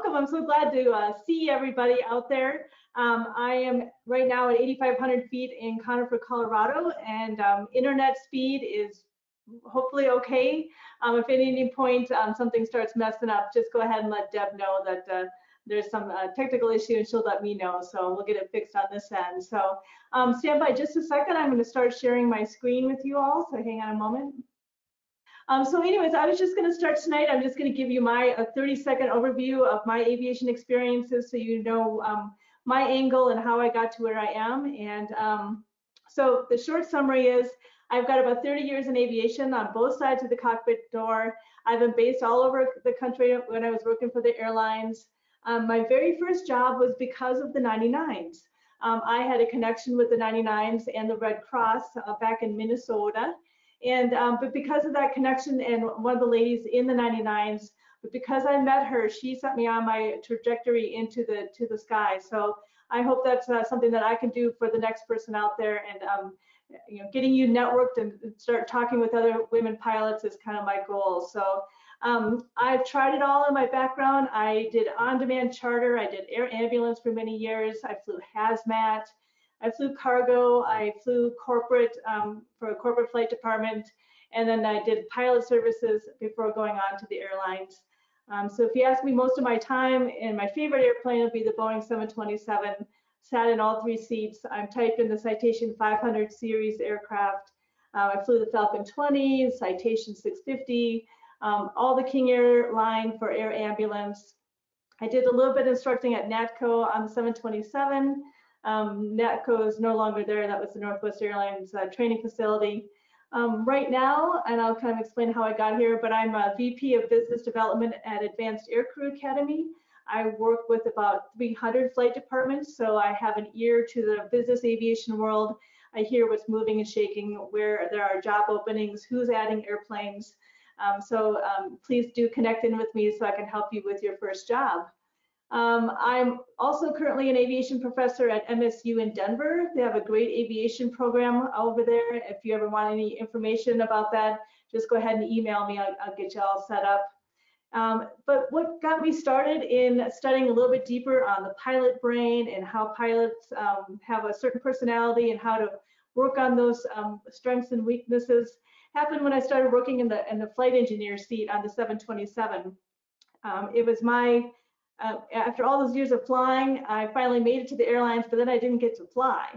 welcome. I'm so glad to see everybody out there. I am right now at 8,500 feet in Conifer, Colorado, and internet speed is hopefully okay. If at any point something starts messing up, just go ahead and let Deb know that there's some technical issue, and she'll let me know. So we'll get it fixed on this end. So stand by just a second. I'm going to start sharing my screen with you all. So hang on a moment. So anyways, I was just going to start tonight. I'm just going to give you my 30-second overview of my aviation experiences so you know my angle and how I got to where I am. And so the short summary is I've got about 30 years in aviation on both sides of the cockpit door. I've been based all over the country when I was working for the airlines. My very first job was because of the 99s. I had a connection with the 99s and the Red Cross back in Minnesota. And but because of that connection and one of the ladies in the 99s, but because I met her, she set me on my trajectory into the sky. So I hope that's something that I can do for the next person out there. And you know, getting you networked and start talking with other women pilots is kind of my goal. So I've tried it all in my background. I did on-demand charter. I did air ambulance for many years. I flew hazmat. I flew cargo, I flew corporate for a corporate flight department, and then I did pilot services before going on to the airlines. So if you ask me most of my time, and my favorite airplane would be the Boeing 727, sat in all 3 seats. I'm typed in the Citation 500 series aircraft. I flew the Falcon 20, Citation 650, all the King Air line for air ambulance. I did a little bit of instructing at NATCO on the 727. NATCO is no longer there. That was the Northwest Airlines training facility. Right now, and I'll kind of explain how I got here, but I'm a VP of Business Development at Advanced Aircrew Academy. I work with about 300 flight departments, so I have an ear to the business aviation world. I hear what's moving and shaking, where there are job openings, who's adding airplanes. Please do connect in with me so I can help you with your first job. I'm also currently an aviation professor at MSU in Denver. They have a great aviation program over there. If you ever want any information about that, just go ahead and email me. I'll get you all set up. But what got me started in studying a little bit deeper on the pilot brain and how pilots have a certain personality and how to work on those strengths and weaknesses happened when I started working in the flight engineer seat on the 727. It was my after all those years of flying, I finally made it to the airlines, but then I didn't get to fly.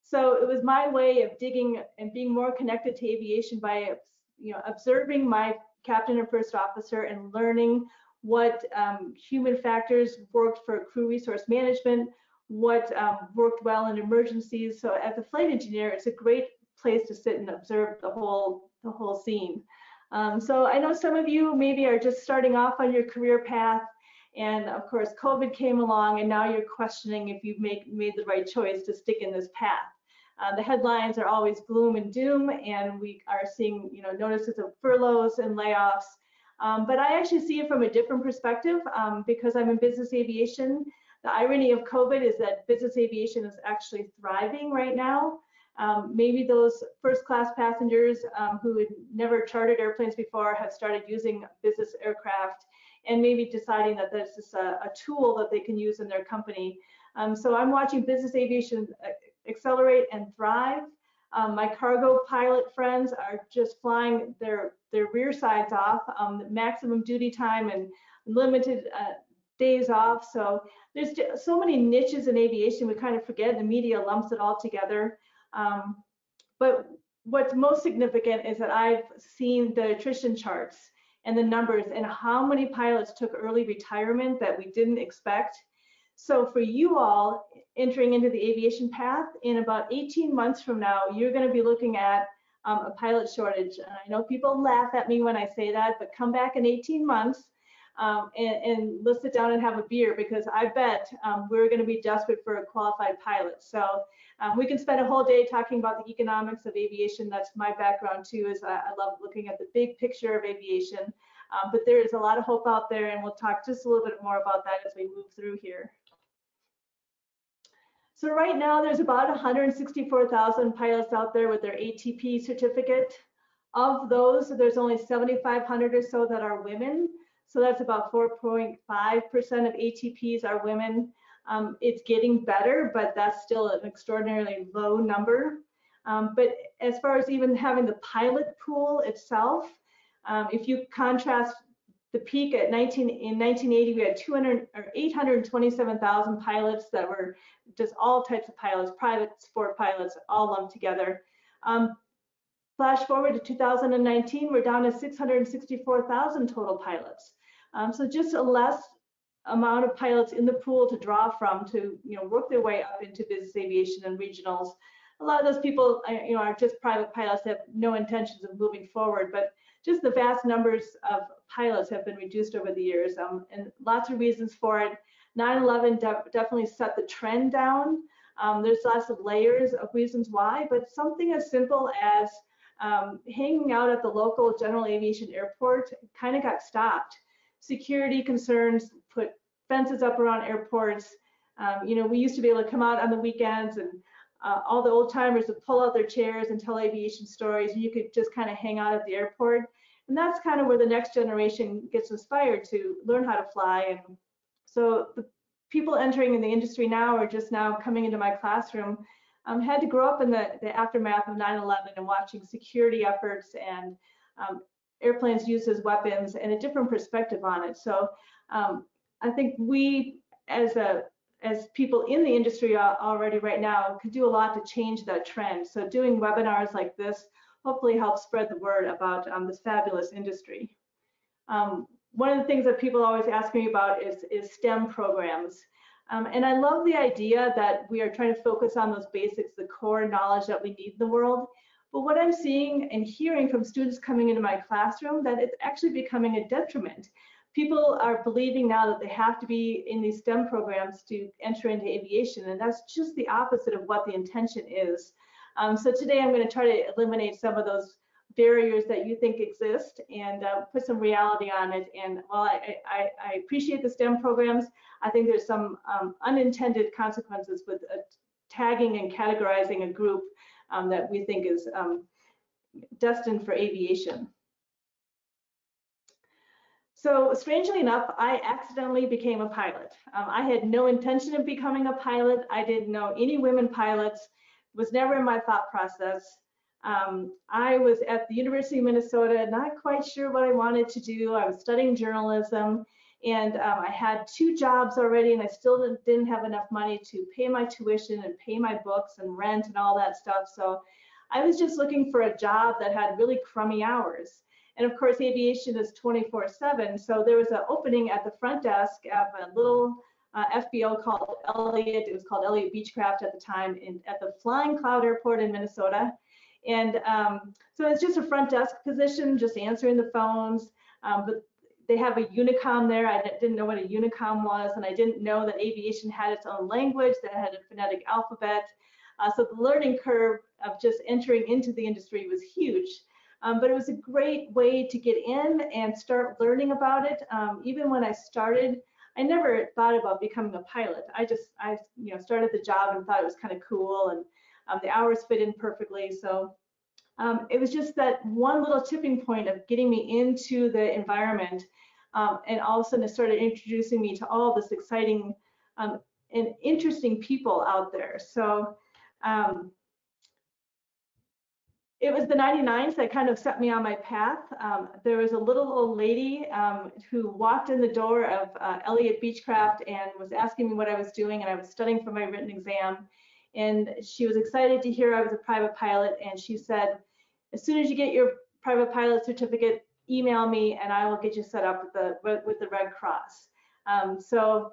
So it was my way of digging and being more connected to aviation by, you know, observing my captain and first officer and learning what human factors worked for crew resource management, what worked well in emergencies. So as a flight engineer, it's a great place to sit and observe the whole scene. So I know some of you maybe are just starting off on your career path. And of course, COVID came along, and now you're questioning if you've made the right choice to stick in this path. The headlines are always gloom and doom, and we are seeing, you know, notices of furloughs and layoffs. But I actually see it from a different perspective because I'm in business aviation. The irony of COVID is that business aviation is actually thriving right now. Maybe those first-class passengers who had never chartered airplanes before have started using business aircraft, and maybe deciding that this is a tool that they can use in their company. So I'm watching business aviation accelerate and thrive. My cargo pilot friends are just flying their rear sides off, maximum duty time and limited days off. So there's so many niches in aviation, we kind of forget, the media lumps it all together. But what's most significant is that I've seen the attrition charts and the numbers and how many pilots took early retirement that we didn't expect. So for you all entering into the aviation path, in about 18 months from now, you're going to be looking at a pilot shortage. And I know people laugh at me when I say that, but come back in 18 months and let's sit down and have a beer, because I bet we're going to be desperate for a qualified pilot. So we can spend a whole day talking about the economics of aviation. That's my background too, is I love looking at the big picture of aviation. But there is a lot of hope out there, and we'll talk just a little bit more about that as we move through here. So right now there's about 164,000 pilots out there with their ATP certificate. Of those, there's only 7,500 or so that are women. So that's about 4.5% of ATPs are women. It's getting better, but that's still an extraordinarily low number. But as far as even having the pilot pool itself, if you contrast the peak in 1980, we had 827,000 pilots that were just all types of pilots, private sport pilots, all lumped together. Flash forward to 2019, we're down to 664,000 total pilots. So just a less amount of pilots in the pool to draw from to work their way up into business aviation and regionals. A lot of those people are just private pilots that have no intentions of moving forward, but just the vast numbers of pilots have been reduced over the years, and lots of reasons for it. 9/11 definitely set the trend down. There's lots of layers of reasons why, but something as simple as hanging out at the local general aviation airport kind of got stopped. Security concerns put fences up around airports. We used to be able to come out on the weekends and all the old timers would pull out their chairs and tell aviation stories, and you could just kind of hang out at the airport. And that's kind of where the next generation gets inspired to learn how to fly. And so the people entering in the industry now or just now coming into my classroom had to grow up in the aftermath of 9/11 and watching security efforts and airplanes used as weapons and a different perspective on it. So I think we as people in the industry already right now could do a lot to change that trend. So doing webinars like this hopefully helps spread the word about this fabulous industry. One of the things that people always ask me about is STEM programs. And I love the idea that we are trying to focus on those basics, the core knowledge that we need in the world. But what I'm seeing and hearing from students coming into my classroom, that it's actually becoming a detriment. People are believing now that they have to be in these STEM programs to enter into aviation, and that's just the opposite of what the intention is. So today I'm going to try to eliminate some of those barriers that you think exist and put some reality on it. And while I appreciate the STEM programs, I think there's some unintended consequences with tagging and categorizing a group that we think is destined for aviation. So strangely enough, I accidentally became a pilot. I had no intention of becoming a pilot. I didn't know any women pilots. It was never in my thought process. I was at the University of Minnesota, not quite sure what I wanted to do. I was studying journalism, and I had 2 jobs already, and I still didn't have enough money to pay my tuition and pay my books and rent and all that stuff. So I was just looking for a job that had really crummy hours. And of course, aviation is 24/7. So there was an opening at the front desk of a little FBO called Elliott. It was called Elliott Beechcraft at the time, at the Flying Cloud Airport in Minnesota. And so it's just a front desk position, just answering the phones. But they have a Unicom there. I didn't know what a Unicom was, and I didn't know that aviation had its own language, that had a phonetic alphabet. So the learning curve of just entering into the industry was huge. But it was a great way to get in and start learning about it. Even when I started, I never thought about becoming a pilot. I started the job and thought it was kind of cool, and the hours fit in perfectly. So it was just that one little tipping point of getting me into the environment, and all of a sudden it started introducing me to all this exciting and interesting people out there. So it was the 99s that kind of set me on my path. There was a little old lady who walked in the door of Elliott Beechcraft and was asking me what I was doing, and I was studying for my written exam. And she was excited to hear I was a private pilot, and she said, as soon as you get your private pilot certificate, email me and I will get you set up with the Red Cross. So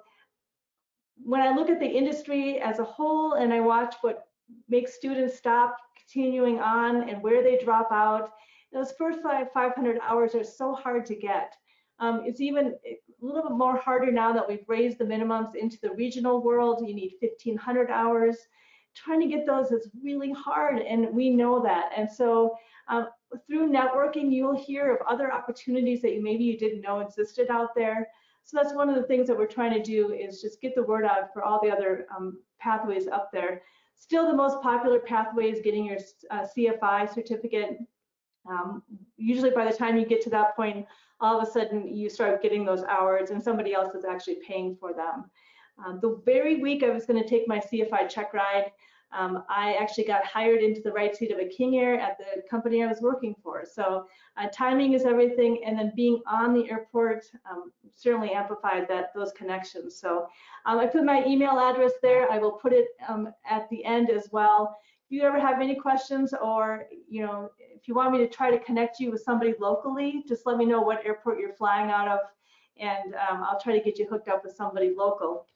when I look at the industry as a whole and I watch what makes students stop continuing on and where they drop out, those first 500 hours are so hard to get. It's even a little bit more harder now that we've raised the minimums into the regional world. You need 1,500 hours. Trying to get those is really hard, and we know that. And so through networking, you'll hear of other opportunities that maybe you didn't know existed out there. So that's one of the things that we're trying to do, is just get the word out for all the other pathways up there. Still, the most popular pathway is getting your CFI certificate. Usually by the time you get to that point, all of a sudden you start getting those hours and somebody else is actually paying for them. The very week I was going to take my CFI check ride, I actually got hired into the right seat of a King Air at the company I was working for. So timing is everything, and then being on the airport certainly amplified those connections. So I put my email address there. I will put it at the end as well. If you ever have any questions, or if you want me to try to connect you with somebody locally, just let me know what airport you're flying out of, and I'll try to get you hooked up with somebody local.